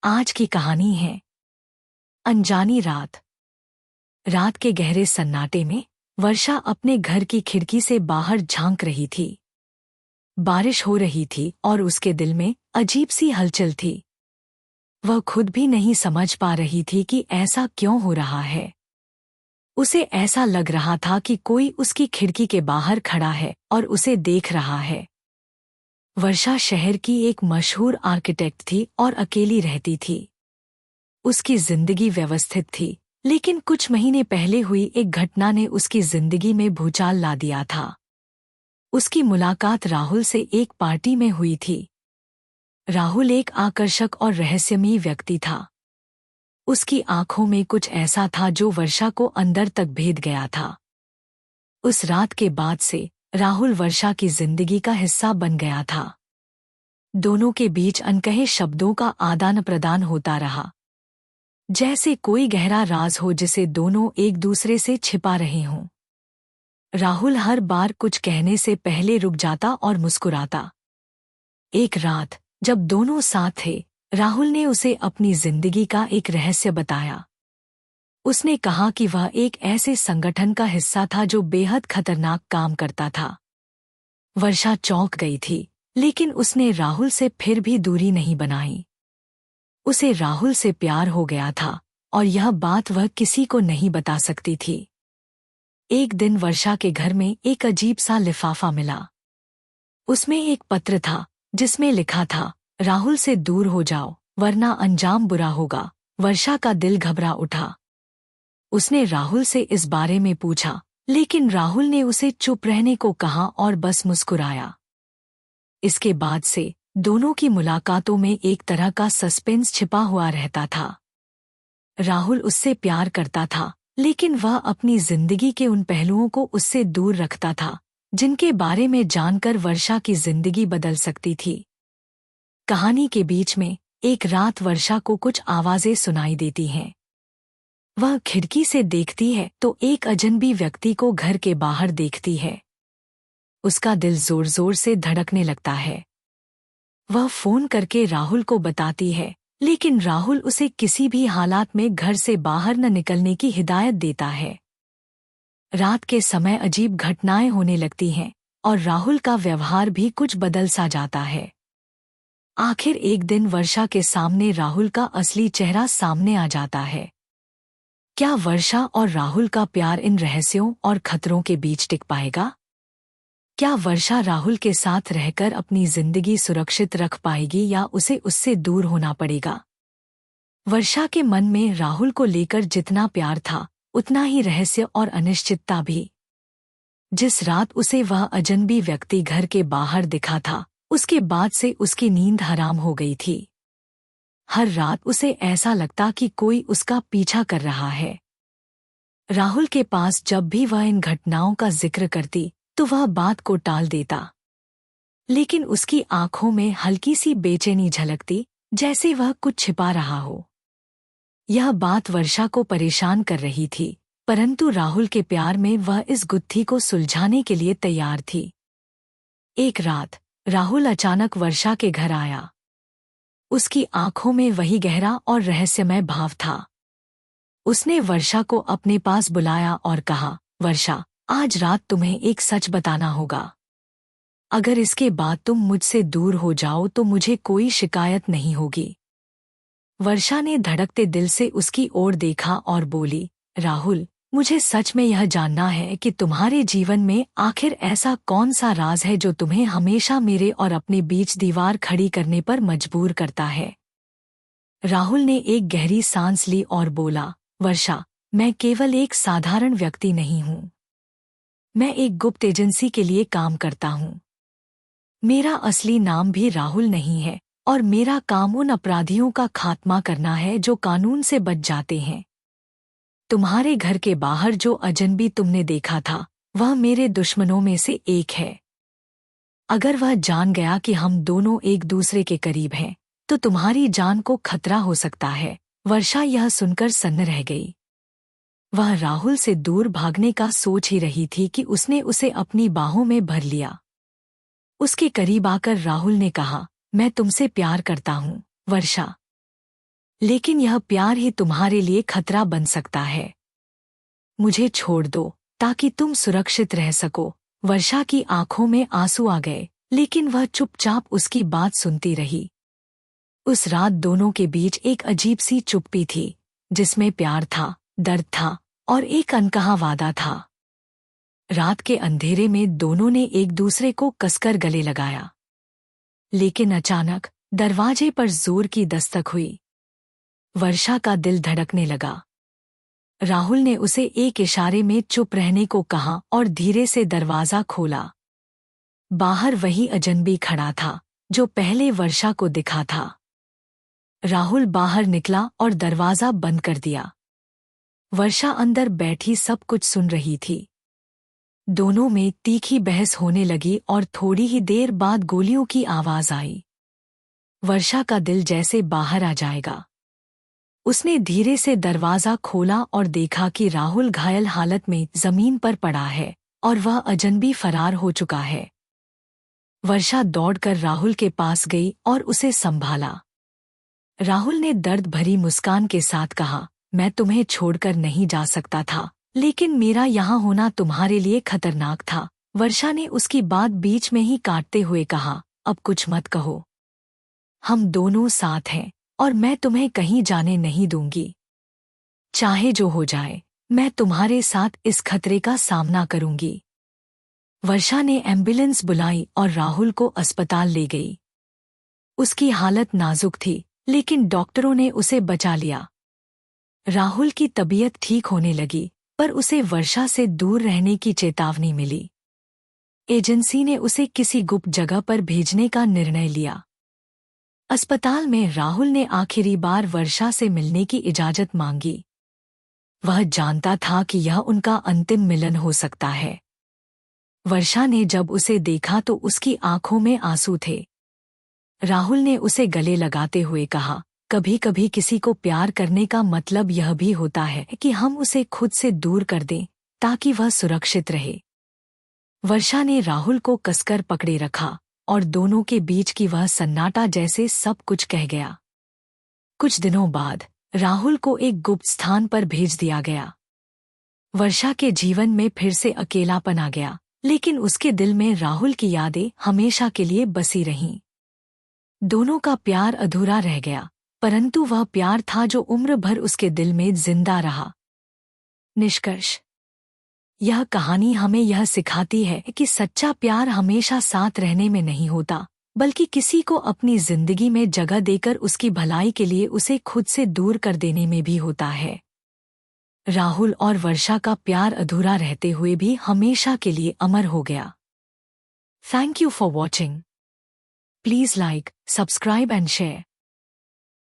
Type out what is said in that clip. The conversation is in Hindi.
आज की कहानी है अनजानी रात। रात के गहरे सन्नाटे में वर्षा अपने घर की खिड़की से बाहर झांक रही थी। बारिश हो रही थी और उसके दिल में अजीब सी हलचल थी। वह खुद भी नहीं समझ पा रही थी कि ऐसा क्यों हो रहा है। उसे ऐसा लग रहा था कि कोई उसकी खिड़की के बाहर खड़ा है और उसे देख रहा है। वर्षा शहर की एक मशहूर आर्किटेक्ट थी और अकेली रहती थी। उसकी जिंदगी व्यवस्थित थी, लेकिन कुछ महीने पहले हुई एक घटना ने उसकी जिंदगी में भूचाल ला दिया था। उसकी मुलाकात राहुल से एक पार्टी में हुई थी। राहुल एक आकर्षक और रहस्यमयी व्यक्ति था। उसकी आंखों में कुछ ऐसा था जो वर्षा को अंदर तक भेद गया था। उस रात के बाद से राहुल वर्षा की जिंदगी का हिस्सा बन गया था। दोनों के बीच अनकहे शब्दों का आदान प्रदान होता रहा, जैसे कोई गहरा राज हो जिसे दोनों एक दूसरे से छिपा रहे हों। राहुल हर बार कुछ कहने से पहले रुक जाता और मुस्कुराता। एक रात जब दोनों साथ थे, राहुल ने उसे अपनी जिंदगी का एक रहस्य बताया। उसने कहा कि वह एक ऐसे संगठन का हिस्सा था जो बेहद खतरनाक काम करता था। वर्षा चौंक गई थी, लेकिन उसने राहुल से फिर भी दूरी नहीं बनाई। उसे राहुल से प्यार हो गया था और यह बात वह किसी को नहीं बता सकती थी। एक दिन वर्षा के घर में एक अजीब सा लिफाफा मिला। उसमें एक पत्र था जिसमें लिखा था, राहुल से दूर हो जाओ वरना अंजाम बुरा होगा। वर्षा का दिल घबरा उठा। उसने राहुल से इस बारे में पूछा, लेकिन राहुल ने उसे चुप रहने को कहा और बस मुस्कुराया। इसके बाद से दोनों की मुलाकातों में एक तरह का सस्पेंस छिपा हुआ रहता था। राहुल उससे प्यार करता था, लेकिन वह अपनी जिंदगी के उन पहलुओं को उससे दूर रखता था जिनके बारे में जानकर वर्षा की जिंदगी बदल सकती थी। कहानी के बीच में एक रात वर्षा को कुछ आवाजें सुनाई देती हैं। वह खिड़की से देखती है तो एक अजनबी व्यक्ति को घर के बाहर देखती है। उसका दिल जोर जोर से धड़कने लगता है। वह फोन करके राहुल को बताती है, लेकिन राहुल उसे किसी भी हालात में घर से बाहर न निकलने की हिदायत देता है। रात के समय अजीब घटनाएं होने लगती हैं और राहुल का व्यवहार भी कुछ बदल सा जाता है। आखिर एक दिन वर्षा के सामने राहुल का असली चेहरा सामने आ जाता है। क्या वर्षा और राहुल का प्यार इन रहस्यों और खतरों के बीच टिक पाएगा? क्या वर्षा राहुल के साथ रहकर अपनी जिंदगी सुरक्षित रख पाएगी या उसे उससे दूर होना पड़ेगा? वर्षा के मन में राहुल को लेकर जितना प्यार था, उतना ही रहस्य और अनिश्चितता भी। जिस रात उसे वह अजनबी व्यक्ति घर के बाहर दिखा था, उसके बाद से उसकी नींद हराम हो गई थी। हर रात उसे ऐसा लगता कि कोई उसका पीछा कर रहा है। राहुल के पास जब भी वह इन घटनाओं का जिक्र करती तो वह बात को टाल देता, लेकिन उसकी आंखों में हल्की सी बेचैनी झलकती, जैसे वह कुछ छिपा रहा हो। यह बात वर्षा को परेशान कर रही थी, परंतु राहुल के प्यार में वह इस गुत्थी को सुलझाने के लिए तैयार थी। एक रात राहुल अचानक वर्षा के घर आया। उसकी आंखों में वही गहरा और रहस्यमय भाव था। उसने वर्षा को अपने पास बुलाया और कहा, वर्षा, आज रात तुम्हें एक सच बताना होगा। अगर इसके बाद तुम मुझसे दूर हो जाओ तो मुझे कोई शिकायत नहीं होगी। वर्षा ने धड़कते दिल से उसकी ओर देखा और बोली, राहुल, मुझे सच में यह जानना है कि तुम्हारे जीवन में आखिर ऐसा कौन सा राज है जो तुम्हें हमेशा मेरे और अपने बीच दीवार खड़ी करने पर मजबूर करता है। राहुल ने एक गहरी सांस ली और बोला, वर्षा, मैं केवल एक साधारण व्यक्ति नहीं हूँ। मैं एक गुप्त एजेंसी के लिए काम करता हूँ। मेरा असली नाम भी राहुल नहीं है और मेरा काम उन अपराधियों का खात्मा करना है जो कानून से बच जाते हैं। तुम्हारे घर के बाहर जो अजनबी तुमने देखा था, वह मेरे दुश्मनों में से एक है। अगर वह जान गया कि हम दोनों एक दूसरे के करीब हैं, तो तुम्हारी जान को खतरा हो सकता है। वर्षा यह सुनकर सन्न रह गई। वह राहुल से दूर भागने का सोच ही रही थी कि उसने उसे अपनी बाहों में भर लिया। उसके करीब आकर राहुल ने कहा, मैं तुमसे प्यार करता हूँ, वर्षा। लेकिन यह प्यार ही तुम्हारे लिए खतरा बन सकता है। मुझे छोड़ दो ताकि तुम सुरक्षित रह सको। वर्षा की आंखों में आंसू आ गए, लेकिन वह चुपचाप उसकी बात सुनती रही। उस रात दोनों के बीच एक अजीब सी चुप्पी थी, जिसमें प्यार था, दर्द था और एक अनकहा वादा था। रात के अंधेरे में दोनों ने एक दूसरे को कसकर गले लगाया, लेकिन अचानक दरवाजे पर जोर की दस्तक हुई। वर्षा का दिल धड़कने लगा। राहुल ने उसे एक इशारे में चुप रहने को कहा और धीरे से दरवाजा खोला। बाहर वही अजनबी खड़ा था जो पहले वर्षा को दिखा था। राहुल बाहर निकला और दरवाजा बंद कर दिया। वर्षा अंदर बैठी सब कुछ सुन रही थी। दोनों में तीखी बहस होने लगी और थोड़ी ही देर बाद गोलियों की आवाज आई। वर्षा का दिल जैसे बाहर आ जाएगा। उसने धीरे से दरवाजा खोला और देखा कि राहुल घायल हालत में जमीन पर पड़ा है और वह अजनबी फरार हो चुका है। वर्षा दौड़कर राहुल के पास गई और उसे संभाला। राहुल ने दर्द भरी मुस्कान के साथ कहा, मैं तुम्हें छोड़कर नहीं जा सकता था, लेकिन मेरा यहाँ होना तुम्हारे लिए खतरनाक था। वर्षा ने उसकी बात बीच में ही काटते हुए कहा, अब कुछ मत कहो। हम दोनों साथ हैं और मैं तुम्हें कहीं जाने नहीं दूंगी। चाहे जो हो जाए, मैं तुम्हारे साथ इस खतरे का सामना करूंगी। वर्षा ने एम्बुलेंस बुलाई और राहुल को अस्पताल ले गई। उसकी हालत नाजुक थी, लेकिन डॉक्टरों ने उसे बचा लिया। राहुल की तबीयत ठीक होने लगी, पर उसे वर्षा से दूर रहने की चेतावनी मिली। एजेंसी ने उसे किसी गुप्त जगह पर भेजने का निर्णय लिया। अस्पताल में राहुल ने आखिरी बार वर्षा से मिलने की इजाजत मांगी। वह जानता था कि यह उनका अंतिम मिलन हो सकता है। वर्षा ने जब उसे देखा तो उसकी आंखों में आंसू थे। राहुल ने उसे गले लगाते हुए कहा, कभी कभी किसी को प्यार करने का मतलब यह भी होता है कि हम उसे खुद से दूर कर दें ताकि वह सुरक्षित रहे। वर्षा ने राहुल को कसकर पकड़े रखा और दोनों के बीच की वह सन्नाटा जैसे सब कुछ कह गया। कुछ दिनों बाद राहुल को एक गुप्त स्थान पर भेज दिया गया। वर्षा के जीवन में फिर से अकेलापन आ गया, लेकिन उसके दिल में राहुल की यादें हमेशा के लिए बसी रहीं। दोनों का प्यार अधूरा रह गया, परंतु वह प्यार था जो उम्र भर उसके दिल में जिंदा रहा। निष्कर्ष: यह कहानी हमें यह सिखाती है कि सच्चा प्यार हमेशा साथ रहने में नहीं होता, बल्कि किसी को अपनी जिंदगी में जगह देकर उसकी भलाई के लिए उसे खुद से दूर कर देने में भी होता है। राहुल और वर्षा का प्यार अधूरा रहते हुए भी हमेशा के लिए अमर हो गया। Thank you for watching. Please like, subscribe and share.